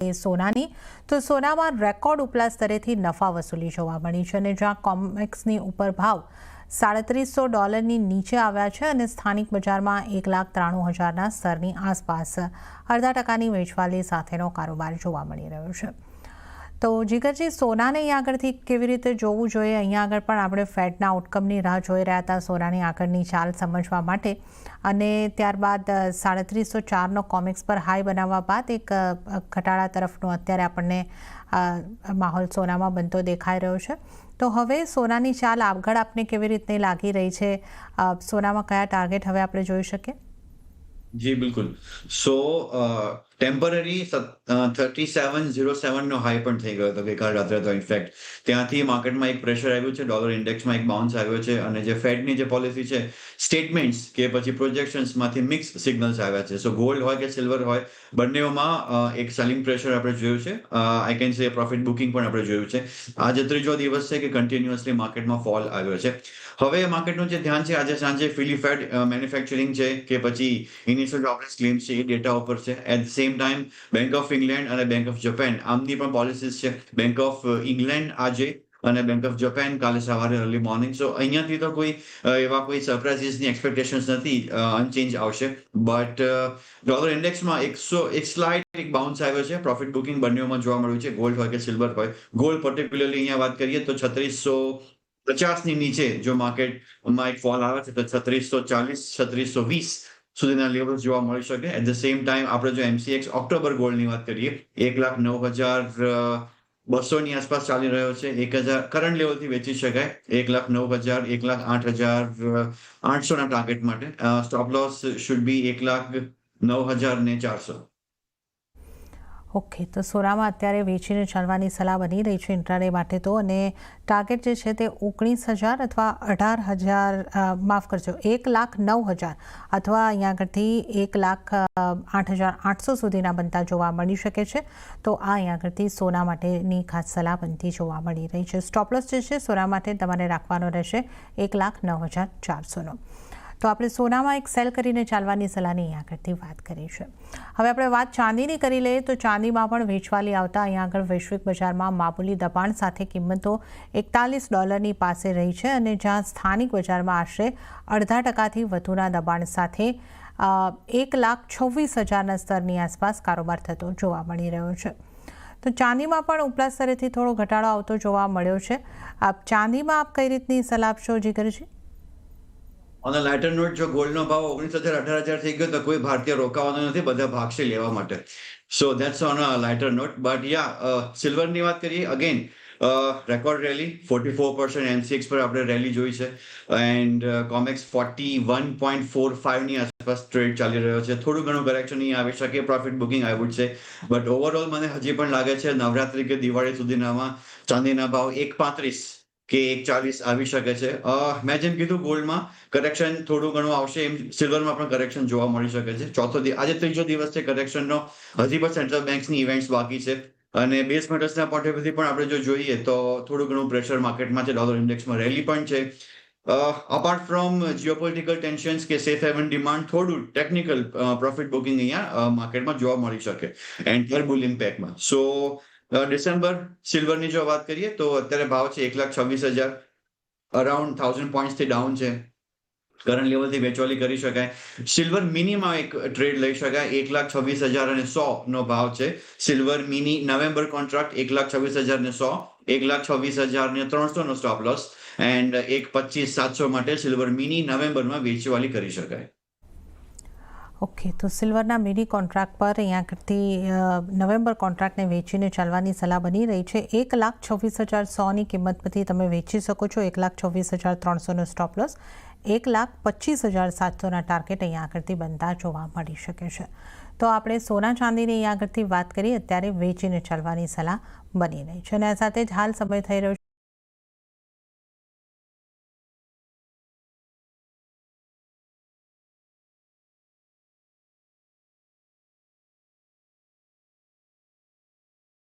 સોનાની તો સોનામાં રેકોર્ડ ઉપલા સ્તરેથી નફા વસૂલી જોવા મળી છે અને જ્યાં કોમેક્સની ઉપર ભાવ $3700 નીચે આવ્યા છે અને સ્થાનિક બજારમાં 1,93,000ના સ્તરની આસપાસ 0.5% વેચવાલી સાથેનો કારોબાર જોવા મળી રહ્યો છે। તો જીગરજી, સોનાને અહીંયા આગળથી કેવી રીતે જોવું જોઈએ? અહીંયા આગળ પણ આપણે ફેડના આઉટકમની રાહ જોઈ રહ્યા હતા સોનાની આગળની ચાલ સમજવા માટે, અને ત્યારબાદ 3704નો કોમેક્સ પર હાઈ બનાવવા બાદ એક ઘટાડા તરફનો અત્યારે આપણને માહોલ સોનામાં બનતો દેખાઈ રહ્યો છે। તો હવે સોનાની ચાલ આગળ આપને કેવી રીતની લાગી રહી છે? સોનામાં કયા ટાર્ગેટ હવે આપણે જોઈ શકીએ? જી બિલકુલ। સો ટેમ્પરરી 3707 નો હાઈ પણ થઈ ગયો હતો ગઈકાલ રાત્રે। તો ઇનફેક્ટ ત્યાંથી માર્કેટમાં એક પ્રેશર આવ્યું છે, ડોલર ઇન્ડેક્સમાં એક બાઉન્સ આવ્યો છે, અને જે ફેડની જે પોલિસી છે, સ્ટેટમેન્ટ્સ કે પછી પ્રોજેક્શન્સમાંથી મિક્સ સિગ્નલ્સ આવ્યા છે। સો ગોલ્ડ હોય કે સિલ્વર હોય, બંનેઓમાં એક સેલિંગ પ્રેશર આપણે જોયું છે। I can say profit booking પણ આપણે જોયું છે। આજે ત્રીજો દિવસ છે કે કન્ટિન્યુઅસલી માર્કેટમાં ફોલ આવ્યો છે। હવે માર્કેટનું જે ધ્યાન છે આજે સાંજે ફિલી ફેડ મેન્યુફેક્ચરિંગ છે કે પછી ઇનિશિયલ જોબ્લેસ ક્લેમ્સ છે, એ ડેટા ઉપર છે। At the same time bank of England અને બેંક ઓફ જાપાન આમની પણ પોલિસીસ છે। બેંક ઓફ ઇંગ્લેન્ડ આજે અને બેંક ઓફ જાપાન કાલે સવારે અર્લી મોર્નિંગ। સો અહીંયાથી તો કોઈ એવા કોઈ સરપ્રાઇઝીસની એક્સપેક્ટેશન્સ નથી, અનચેન્જ આવશે। બટ ડોલર ઇન્ડેક્સમાં એક સ્લાઇટ એક બાઉન્સ આવ્યો છે। પ્રોફિટ બુકિંગ બંનેઓમાં જોવા મળ્યું છે, ગોલ્ડ હોય કે સિલ્વર હોય। ગોલ્ડ પર્ટિક્યુલરલી અહીંયા વાત કરીએ તો 3650ની નીચે જો માર્કેટમાં એક ફોલ આવે છે તો 3640 3620 સુધીના લેવલ્સ જોવા મળી શકે। એટ ધ સેમ ટાઈમ આપણે જો MCX ઓક્ટોબર ગોલ્ડની વાત કરીએ, 1,09,200ની આસપાસ ચાલી રહ્યો છે। 1,000 કરંટ લેવલથી વેચી શકાય, 1,09,000 1,08,800ના ટાર્ગેટ માટે। Stop loss should be 1,09,400। Okay, તો સોનામાં અત્યારે વેચીને ચાલવાની સલાહ બની રહી છે ઇન્ટ્રાડે માટે તો, અને ટાર્ગેટ જે છે તે 19,000 અથવા 18,000, માફ કરજો, 1,09,000 અથવા અહીંયા આગળથી 1,08,800 સુધીના બનતા જોવા મળી શકે છે। તો આ અહીંયા આગળથી સોના માટેની ખાસ સલાહ બનતી જોવા મળી રહી છે। સ્ટોપલોસ જે છે સોના માટે તમારે રાખવાનો રહેશે 1,09,400નો। તો આપણે સોનામાં એક સેલ કરીને ચાલવાની સલાહની અહીંયા આગળથી વાત કરી છે। હવે આપણે વાત ચાંદીની કરી લઈએ તો ચાંદીમાં પણ વેચવાલી આવતા અહીંયા આગળ વૈશ્વિક બજારમાં મામૂલી દબાણ સાથે કિંમતો $41ની પાસે રહી છે, અને જ્યાં સ્થાનિક બજારમાં આશરે 0.5%થી વધુના દબાણ સાથે 1,26,000ના સ્તરની આસપાસ કારોબાર થતો જોવા મળી રહ્યો છે। તો ચાંદીમાં પણ ઉપલા સ્તરેથી થોડો ઘટાડો આવતો જોવા મળ્યો છે। ચાંદીમાં આપ કઈ રીતની સલાહ આપશો જીગરજી? ઓન અ લાઇટર નોટ, જો ગોલ્ડનો ભાવ 19,000 18,000 થઈ ગયો તો કોઈ ભારતીય રોકાવાનો નથી, બધા ભાગશે લેવા માટે। So that's on a lighter note. But yeah, સિલ્વરની વાત કરીએ, અગેન રેકોર્ડ રેલી 44% MCX પર આપણે રેલી જોઈ છે, એન્ડ કોમેક્સ 41.45ની આસપાસ ટ્રેડ ચાલી રહ્યો છે। થોડું ઘણું કરેક્શન અહીં આવી શકે, profit booking I would say, but overall મને હજી પણ લાગે છે નવરાત્રી કે દિવાળી સુધીનામાં ચાંદીના ભાવ 1.35 કે 1.40 આવી શકે છે। મેં જેમ કીધું, ગોલ્ડમાં કરેક્શન થોડું ઘણું આવશે, એમ સિલ્વરમાં પણ કરેક્શન જોવા મળી શકે છે। આજે ત્રીજો દિવસ છે કરેક્શનનો, હજી પણ સેન્ટ્રલ બેંક્સની ઇવેન્ટ્સ બાકી છે, અને બેઝ મેટલ્સના પોઈન્ટ ઓફ વ્યૂથી પણ આપણે જો જોઈએ તો થોડું ઘણું પ્રેશર માર્કેટમાં છે। ડોલર ઇન્ડેક્સમાં રેલી પણ છે। અપાર્ટ ફ્રોમ જીઓપોલિટિકલ ટેન્શન્સ કે સેફ હેવન ડિમાન્ડ, થોડું ટેકનિકલ પ્રોફિટ બુકિંગ અહીંયા માર્કેટમાં જોવા મળી શકે એન્ડ બુલ ઇમ્પેક્ટમાં। સો ડિસેમ્બર સિલ્વરની જો વાત કરીએ તો અત્યારે ભાવ છે 1,26,000, અરાઉન્ડ 1,000 પોઈન્ટ્સથી ડાઉન છે। કરંટ લેવલથી વેચવાલી કરી શકાય। સિલ્વર મિનીમાં એક ટ્રેડ લઈ શકાય, 1,26,100નો ભાવ છે। સિલ્વર મિની નવેમ્બર કોન્ટ્રાક્ટ 1,26,100, 1,26,300નો સ્ટોપ લોસ, એન્ડ 1,25,700 માટે સિલ્વર મિની નવેમ્બરમાં વેચવાલી કરી શકાય। ઓકે, તો સિલ્વરના મિની કોન્ટ્રાક્ટ પર અહીંયા આગળથી નવેમ્બર કોન્ટ્રાક્ટને વેચીને ચાલવાની સલાહ બની રહી છે। 1,26,100ની કિંમત પરથી તમે વેચી શકો છો, 1,26,300નો સ્ટોપ લોસ, 1,25,700ના ટાર્ગેટ અહીંયા આગળથી બનતા જોવા મળી શકે છે। તો આપણે સોના ચાંદીની અહીંયા આગળથી વાત કરી, અત્યારે વેચીને ચાલવાની સલાહ બની રહી છે, અને આ સાથે જ હાલ સમય થઈ રહ્યો છે